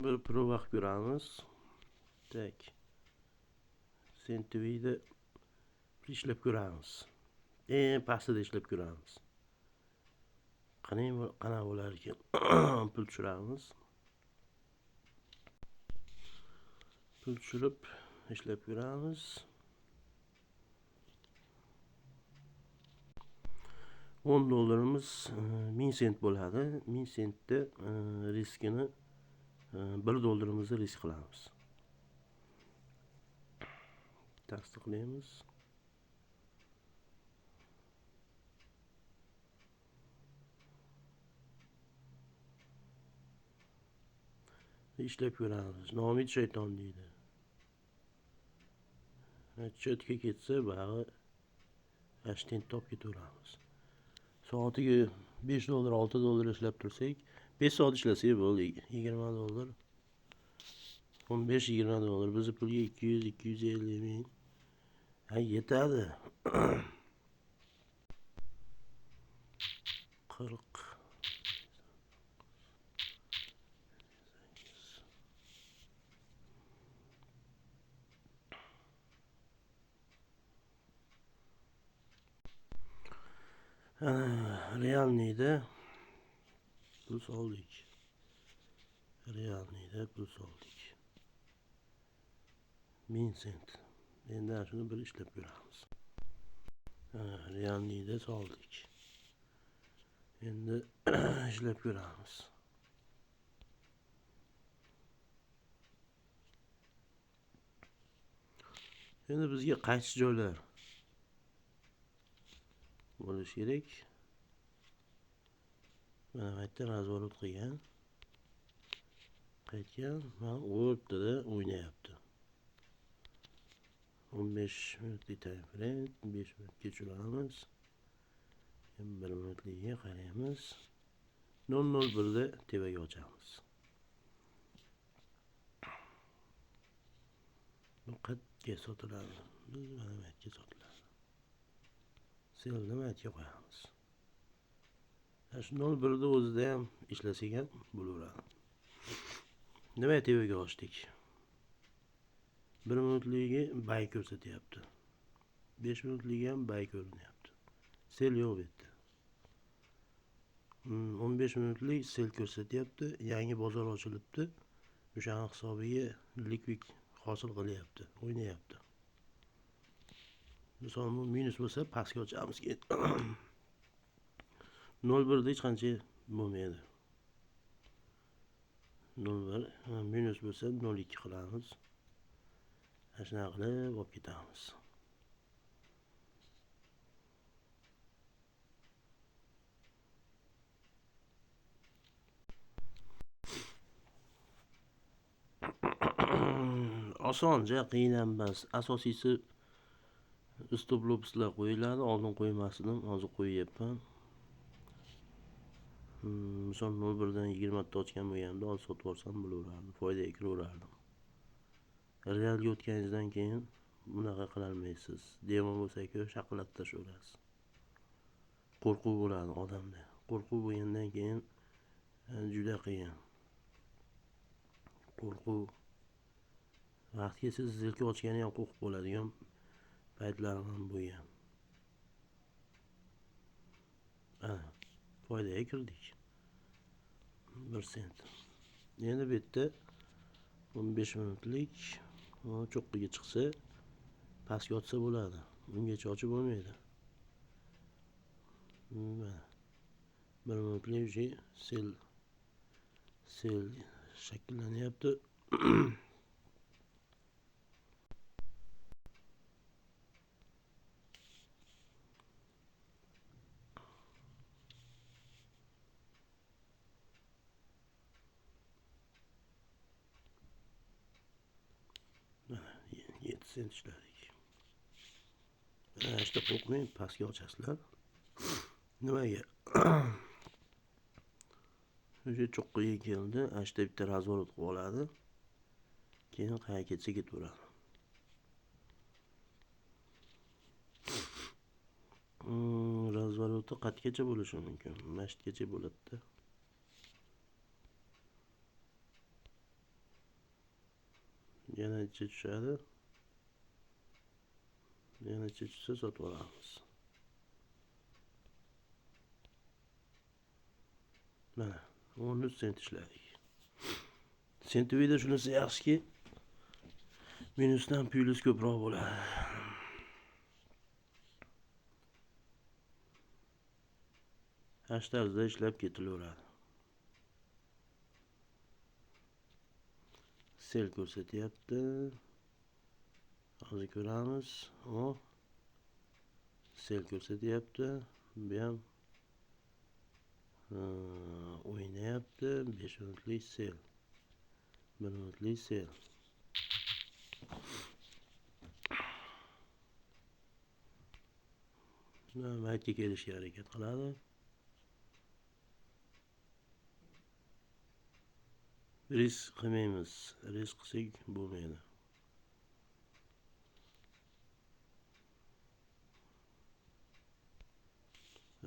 Bir prova ko'ramiz. Tak. Sentvida ishlab ko'ramiz. Pastida ishlab ko'ramiz. Qanaqa bo'lar ekan? Pul tushiramiz. Pul tushirib ishlab ko'ramiz. 10 dollarimiz 1000 sent bo'ladi. 1000 sentda riskini 1 dollarimizni risk qilamiz. Tasdiqlaymiz. Ishlab ko'ramiz. Nomid shayton deydi. Chetga ketsa bag'i 8 top ketaveramiz. Soatiga 5 dollar, 6 dollar ishlab tursak, 5 soat ishlasak bo'ldi, 20 dollar. 15-20 dollar. Biz pulga 200-250 ming. Yetadi. 40 Realniyda pul soldik. Realniyda pul soldik. 1000 sent. Endi shuni bir ishlab ko'ramiz. Realniyda soldik. Endi ishlab ko'ramiz. Endi bizga qaysi joylar bo'lishi kerak? Mana bu yerda razvorot qilgan. Qaytgan, mana o'rtada o'ynayapti. 15 minutlik time frame, 5 minutga tushiramiz. 1 minutligiga qaraymiz. 001 da tevaga ochamiz. Bu qayerga sotiladi? Biz mana bu yerga sotiladi. Selni mana yerga qo'yamiz. Shu 01 da o'zida ham ishlasak ham bo'laveradi. Nima tevaga ochdik? 1 minutligiga bay ko'rsatyapti. 5 minutligiga ham bay ko'rinyapti. Sel yo'q bu yerda. 15 minutlik sel ko'rsatyapti. Yangi bozor ochilibdi. O'shaning hisobiga likvid hosil qilyapti, o'ynayapti. Misol bu minus bo'lsa pastga ochamiz keyin. 01 da hech qancha bo'lmaydi. 01 minus bo'lsa 02 qilamiz. Shunaqa qilib olib ketamiz. Osoncha, qiyin emas. Asosiysi stop losslar qo'yiladi. Oldin qo'ymasdim, hozir qo'yyapman. Misol 01 dan 20 ta ochgan bo'lganimda hozir sotib olsam bo'laverardi, foydaga kiraverardim. Realga o'tganingizdan keyin bunaqa qila olmaysiz. Demo bo'lsa-ku shaqillatib tashlaverasiz. Qo'rquv bo'ladi odamda. Qo'rquv bo'lgandan keyin juda qiyin. Qo'rquv vaqtga siz zilka ochgani ham qo'rqib bo'ladigan paytlarim ham bo'lgan. Foydaga kirdik. 1 sent. Endi bu yerda 15 minutlik cho'qqiga chiqsa, pastga ochsa bo'ladi. Ungacha ochib bo'lmaydi. 1 minutlik sel shakllanyapti. Mana 7 sent ishladik. İşte qo'rqmang, pastga ochasizlar. Nimaga? O'sha cho'qqiga keldi, ashta bitta razvorot qilib oladi. Keyin qayerga ketsa ketaveradi. Razvoroti qatgacha bo'lishi mumkin? Mashtgacha bo'ladi-da. yana ichi tushadi. Yana ichi tushsa sotib olamiz. Mana 13 sent ishladik. Sentivida shunisi yaxshiki, minusdan plyus ko'proq bo'ladi. Hashtarzda ishlab ketilaveradi. Sel ko'rsatyapti. Hozir ko'ramiz. Sel ko'rsatyapti. Bu ham o'ynayapti. 5 minutlik sel. 1 minutlik sel. Maytga kelishga harakat qiladi. Risk qilmaymiz. Risk qilsak bo'lmaydi.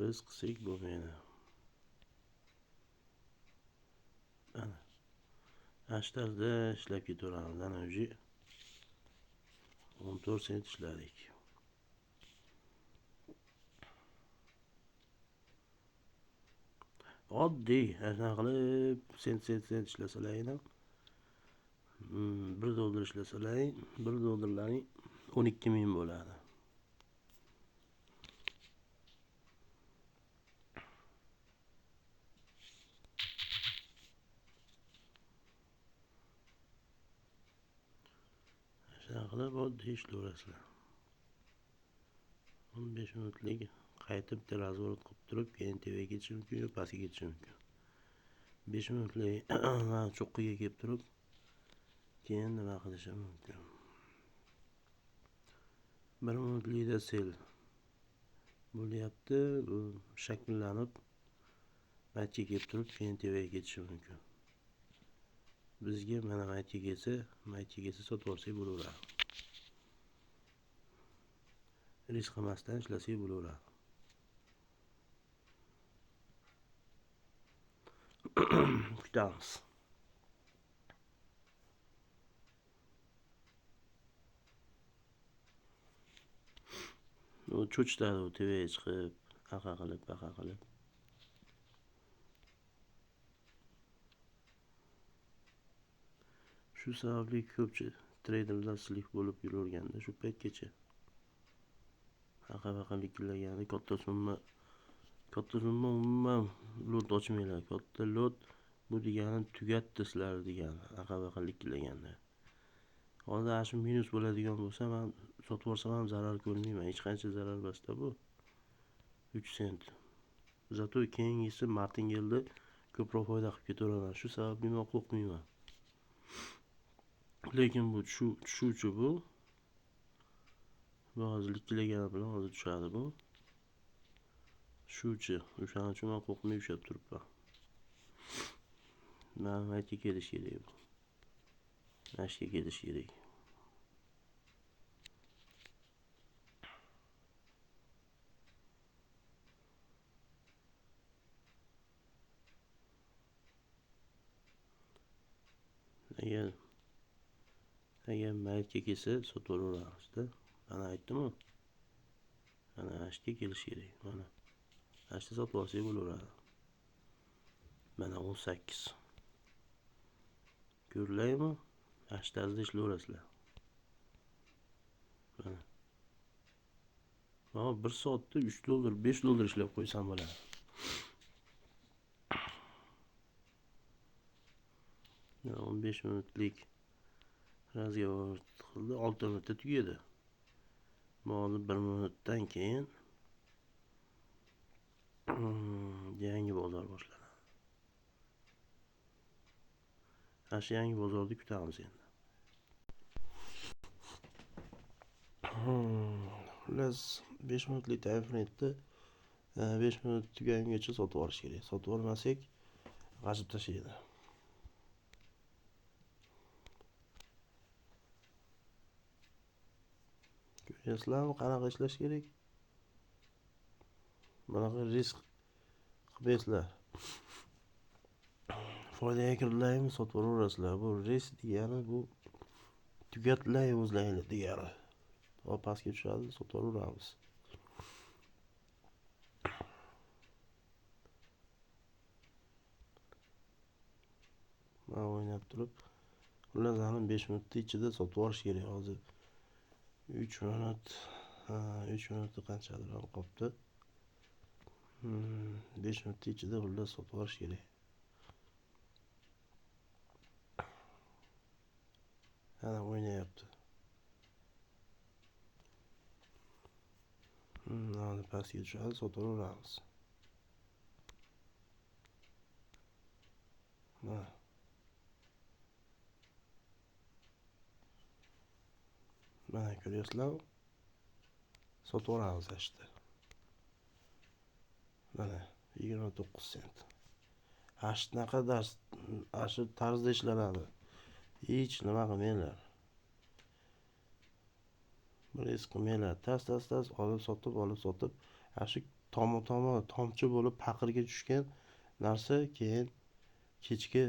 Risk qilsak bo'lmaydi. Ana. Hashtarzda ishlab ketaveramiz. Ana o'zi 14 sent ishladik. Oddiy shunaqa qilib sent ishlasalar, $1 ishlasalar, $1 12.000 bo'ladi. Shunaqa qilib oddiy ishlayverasizlar. 15 minutlik qaytib razворот qilib turib, keyin tevaga ketish mumkin, yo pastga ketish mumkin. 5 minutlik cho'qqiga kelib turib, keyin nima qilish mumkin. 1 minutlikda sel bo'lyapti, bu shakllanib maytga kelib turib, keyin tevaga ketish mumkin. Bizga mana maytga kelsa sotib olsak bo'laveradi. Risk qilmasdan ishlasak bo'laveradi. Kutamiz. U cho'chitadi, u tevaga chiqib, aqa qilib. Shu sababli ko'pchilik treyderlar slik bo'lib yuraverganda shu paytgacha aqa likillagani katta summa umuman lot ochmaylar. Katta lot bu degani tugatdi sizlar degani, aqa likillaganda. Hozir shu minus bo'ladigan bo'lsa, men sotib olsam ham zarar ko'rmayman. Hech qancha zarar emasda bu. 3 sent. Zato keyingisi martingale ko'proq foyda qilib ketaveraman. Shu sababli men qo'rqmayman. Lekin bu tushuvchi bu. Hozir likkilagani bilan hozir tushadi bu. Tushuvchi. O'shaning uchun men qo'rqmay ushlab turibman. Men aytga kelish kerak bu. Ashga kelish kerak. Agar maytga kelsa sotib olaveramizda. Mana aytdim-ku. Mana ashga kelish kerak. Mana ashda sotib olsak bo'laveradi. Mana 18. Ko'rilaymi? Hashtarzda ishlayverasizlar. Mana. Mana 1 soatda $3, $5 ishlab qo'ysam bo'ladi. Mana 15 minutlik razgovor qildi, 6 minutda tugadi. Mana 1 minutdan keyin yangi bozor boshlanadi. Shu yangi bozorda kutamiz endi. Xullas 5 minutlik time frame'da 5 minut tugagungacha sotib olish kerak. Sotib olmasak g'ajib tashlaydi. Ko'ryapsizlarmi qanaqa ishlash kerak? Bunaqa risk qilmaysizlar. Foydaga kirilaymi sotib olaverasizlar. Bu risk degani bu tugatlay o'zlayli degani. Pastga tushadi, sotaveramiz. Mana o'ynab turib, xullas 5 minutda ichida sotib olish kerak hozir. 3 minut, 3 minutda qanchadir ham qolibdi. 5 minutda ichida xullas sotib olish kerak. Ana o'ynayapti. Mana pastga tushadi, sotaveramiz. Mana ko'ryapsizlarmi? Sotaveramiz işte. Mana 29 sent. Shunaqa shu tarzda ishlanadi. Hech nima qilmanglar. Bir his qilmanglar. Tas olib sotib, shu tomi tomchi bo'lib paqirga tushgan narsa keyin kechga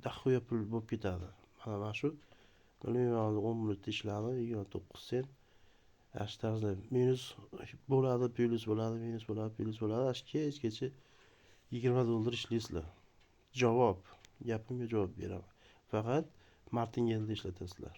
daxuya pul bo'lib ketadi. Mana shu bilmayman 10 minut ishladi, 29 sent. Shu tarzda minus bo'ladi, plyus bo'ladi, minus bo'ladi, plyus bo'ladi. Kechgacha 20 dollar ishlaysizlar. Gapimga javob beraman. Faqat martingale ishlatasizlar.